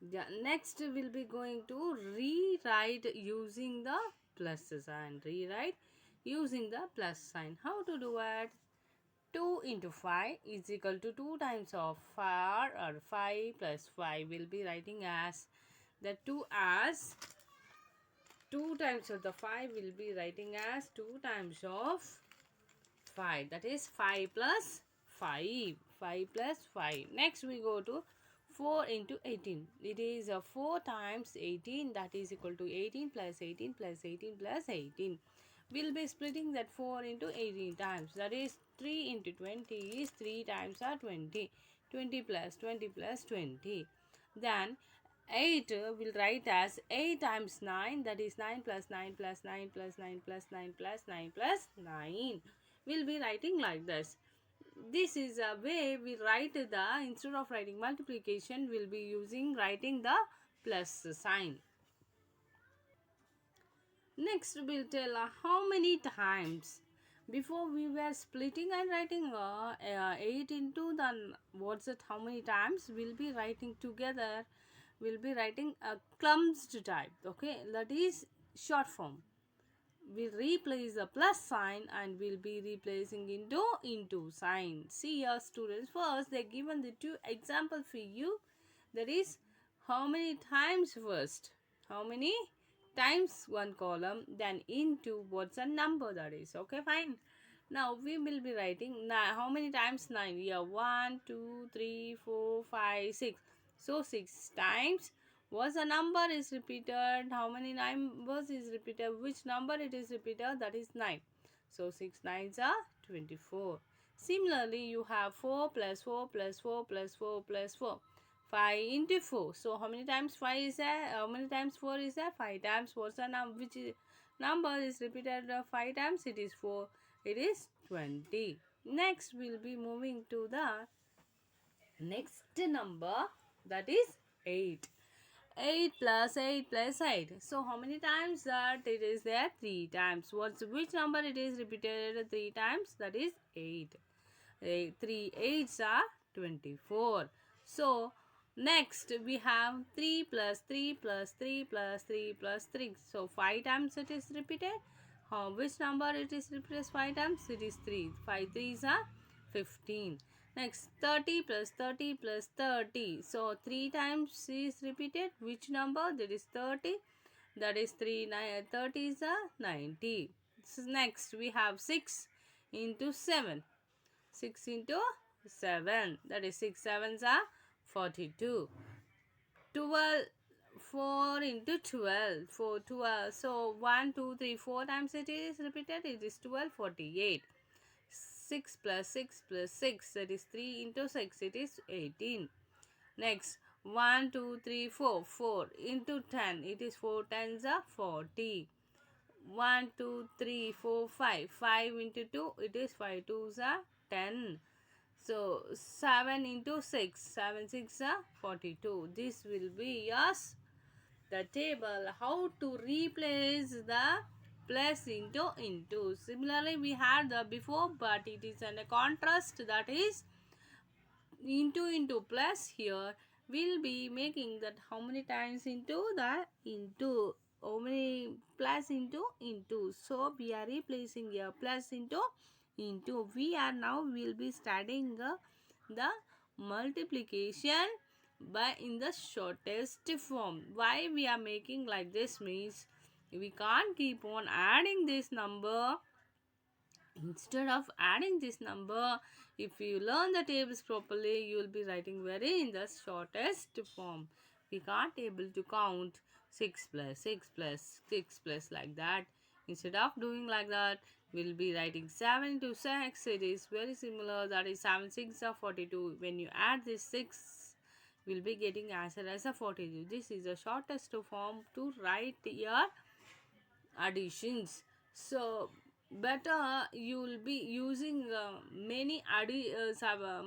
Yeah, next we'll be going to rewrite using the plus sign. Rewrite using the plus sign. How to do it? 2 into 5 is equal to 2 times of 4 or 5 plus 5. Will be writing as the 2 as 2 times of the 5 will be writing as 2 times of 5, that is 5 plus 5, 5 plus 5. Next we go to 4 into 18. It is 4 times 18, that is equal to 18 plus 18 plus 18 plus 18. We'll be splitting that 4 into 18 times, that is 3 into 20 is 3 times are 20, 20 plus 20 plus 20. Then 8 will write as 8 times 9, that is 9 plus 9 plus 9 plus 9 plus 9 plus 9 plus 9. We'll be writing like this. This is a way we write the, instead of writing multiplication, we'll be using writing the plus sign. Next we'll tell how many times. Before we were splitting and writing 8 into the, what's it, how many times we'll be writing together. We'll be writing a clumsed type, okay, that is short form. We'll replace the plus sign and we'll be replacing into sign. See your students, first they're given the two example for you, that is how many times first, how many times one column, then into what's a number, that is okay, fine. Now we will be writing how many times 9, yeah, 1 2 3 4 5 6. So 6 times was a number is repeated, how many numbers is repeated, which number it is repeated, that is 9. So 6 nines are 24. Similarly you have 4 plus 4 plus 4 plus 4 plus 4, 5 into 4. So how many times 5 is there, how many times 4 is there, 5 times. What's the number, which number is repeated 5 times, it is 4, it is 20. Next we'll be moving to the next number, that is 8. 8 plus 8 plus 8. So how many times that it is there? 3 times. Which number it is repeated 3 times? That is 8. 3 8s are 24. So next we have 3 plus 3 plus 3 plus 3 plus 3. So 5 times it is repeated. Which number it is repeated 5 times? It is 3. 5 threes are 15. Next 30 plus 30 plus 30. So 3 times is repeated. Which number? That is 30. That is 3. 30 is a 90. Next we have 6 into 7. 6 into 7. That is 6 sevens are 42. 12, 4 into 12, 4 12. So 1 2 3 4 times it is repeated, it is 12, 48. 6 plus 6 plus 6, that is 3 into 6, it is 18. Next 1 2 3 4, 4 into 10, it is 4 tens are 40. 1 2 3 4 5, 5 into 2, it is 5 twos are 10. So 7 into 6, 7 6 are 42. This will be yours, the table how to replace the plus into. Similarly we had the before, but it is in a contrast, that is into plus. Here we'll be making that how many times into the into, how many plus into. So we are replacing here plus into. We are now will be studying the multiplication by in the shortest form. Why we are making like this means we can't keep on adding this number. Instead of adding this number, if you learn the tables properly, you will be writing very in the shortest form. We can't able to count 6 plus 6 plus 6 plus like that. Instead of doing like that, we'll be writing 7 to 6. It is very similar, that is 7 6 are 42. When you add this 6, we'll be getting answer as a 42. This is the shortest form to write your additions. So better you will be using many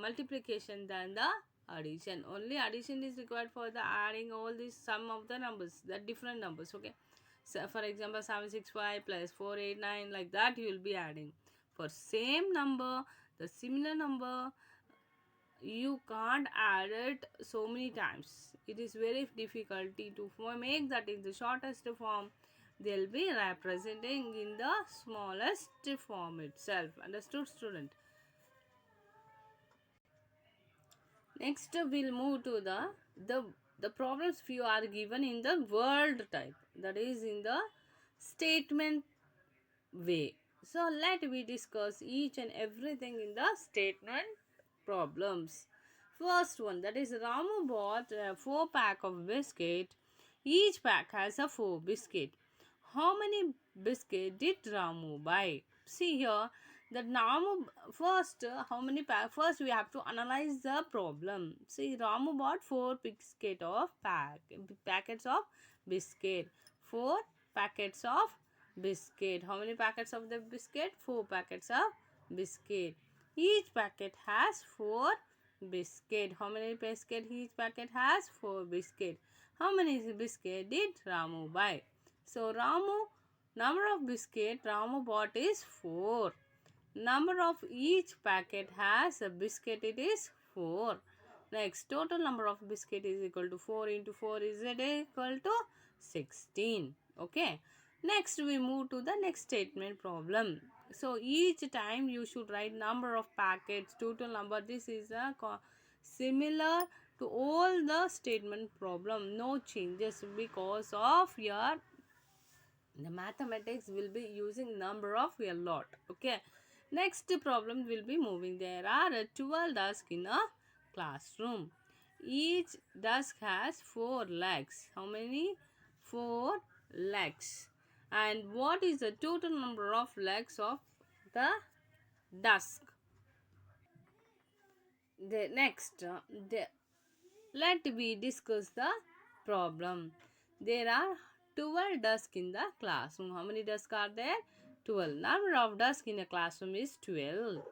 multiplication than the addition. Only addition is required for the adding all these sum of the numbers, the different numbers, okay. So for example 765 plus 489, like that you will be adding. For same number, the similar number, you can't add it so many times. It is very difficulty to make that in the shortest form. They'll be representing in the smallest form itself. Understood, student? Next, we'll move to the problems few are given in the word type, that is in the statement way. So let me discuss each and everything in the statement problems. First one, that is Ramu bought a 4 pack of biscuit. Each pack has a 4 biscuit. How many biscuit did Ramu buy? See here, that Ramu first, how many pack? First we have to analyze the problem. See, Ramu bought 4 packets of biscuit. 4 packets of biscuit. How many packets of the biscuit? 4 packets of biscuit. Each packet has 4 biscuit. How many biscuit each packet has? 4 biscuit. How many biscuit did Ramu buy? So number of biscuit Ramu bought is 4. Number of each packet has a biscuit, it is 4. Next, total number of biscuit is equal to 4 into 4 is it equal to 16. Okay. Next, we move to the next statement problem. So each time you should write number of packets, total number. This is a similar to all the statement problem. No changes because of your the mathematics will be using number of a lot. Okay. Next problem will be moving. There are 12 desks in a classroom. Each desk has 4 legs. How many? 4 legs. And what is the total number of legs of the desk? The next, let me discuss the problem. There are 12 desks in the classroom. How many desks are there? 12. Number of desks in a classroom is 12.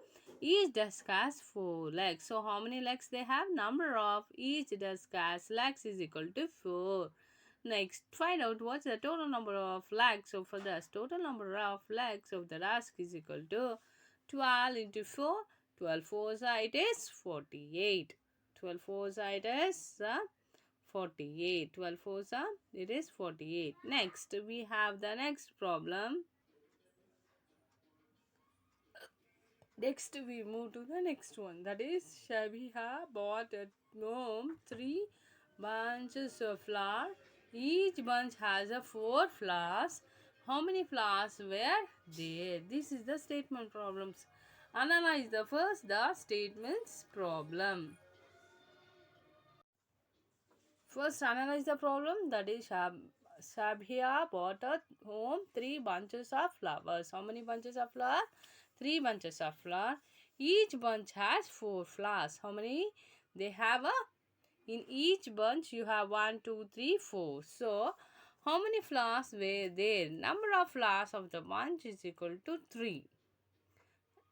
Each desk has 4 legs. So how many legs they have? Number of each desk has legs is equal to 4. Next, find out what's the total number of legs of the desk. Total number of legs of the desk is equal to 12 into 4. 12 fours it is 48. 12 fours it is 48. 12 fours it is 48. Next, we have the next problem. Next, we move to the next one. That is, Shabiha bought at home 3 bunches of flowers. Each bunch has a 4 flowers. How many flowers were there? This is the statement problems. Analyze the statements problem. First, analyze the problem. That is, Shabhia bought at home 3 bunches of flowers. How many bunches of flowers? 3 bunches of flowers. Each bunch has 4 flowers. How many? They have in each bunch you have 1, 2, 3, 4. So, how many flowers were there? Number of flowers of the bunch is equal to 3.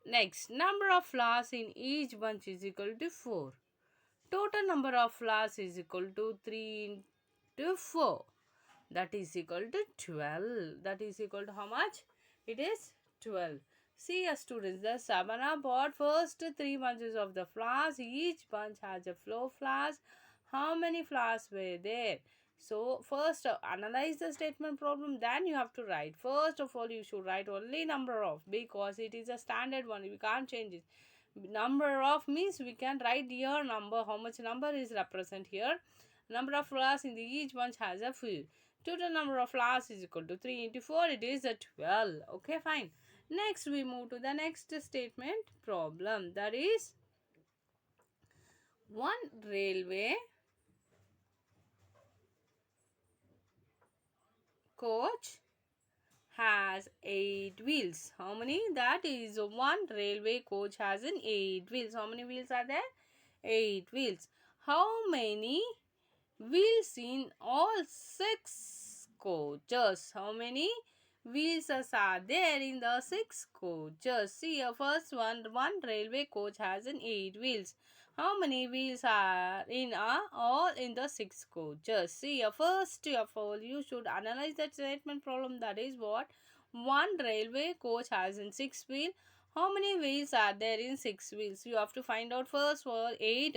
Next, number of flowers in each bunch is equal to 4. Total number of flowers is equal to 3 into 4. That is equal to 12. That is equal to how much? It is 12. See, students, the Sabana bought first 3 bunches of the flowers. Each bunch has a 4 flowers. How many flowers were there? So, first analyze the statement problem, then you have to write. First of all, you should write only number of, because it is a standard one. We can't change it. Number of means we can write your number, how much number is represent here. Number of flowers in the each bunch has a few. Total number of flowers is equal to 3 into 4. It is a 12. Okay, fine. Next, we move to the next statement problem. That is, one railway coach has 8 wheels. How many? That is, one railway coach has an 8 wheels. How many wheels are there? 8 wheels. How many wheels in all 6 coaches? How many wheels are there in the 6 coaches? See, first one railway coach has an 8 wheels. How many wheels are in all in the 6 coaches? See, first of all, you should analyze that statement problem. That is what one railway coach has in 6 wheel. How many wheels are there in 6 wheels? You have to find out first for 8.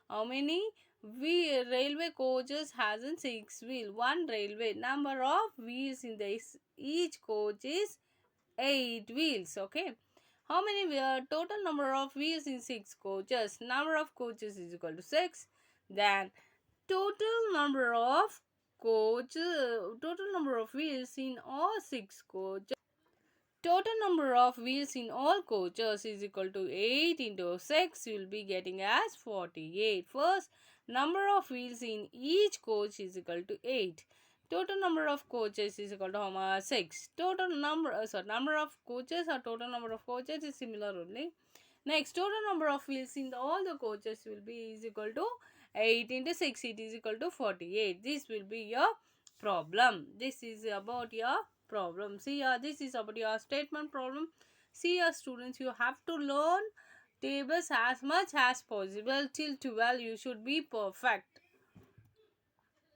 How many railway coaches has in 6 wheel? One railway. Number of wheels in this each coach is 8 wheels. Okay. How many total number of wheels in 6 coaches? Number of coaches is equal to 6. Then total number of total number of wheels in all 6 coaches. Total number of wheels in all coaches is equal to 8 into 6. You will be getting as 48. First, number of wheels in each coach is equal to 8. Total number of coaches is equal to how much? 6. Total number, number of coaches or total number of coaches is similar only. Next, total number of wheels in all the coaches will be is equal to 8 into 6. It is equal to 48. This will be your problem. This is about your problem. See, this is about your statement problem. See, students, you have to learn tables as much as possible till 12. You should be perfect.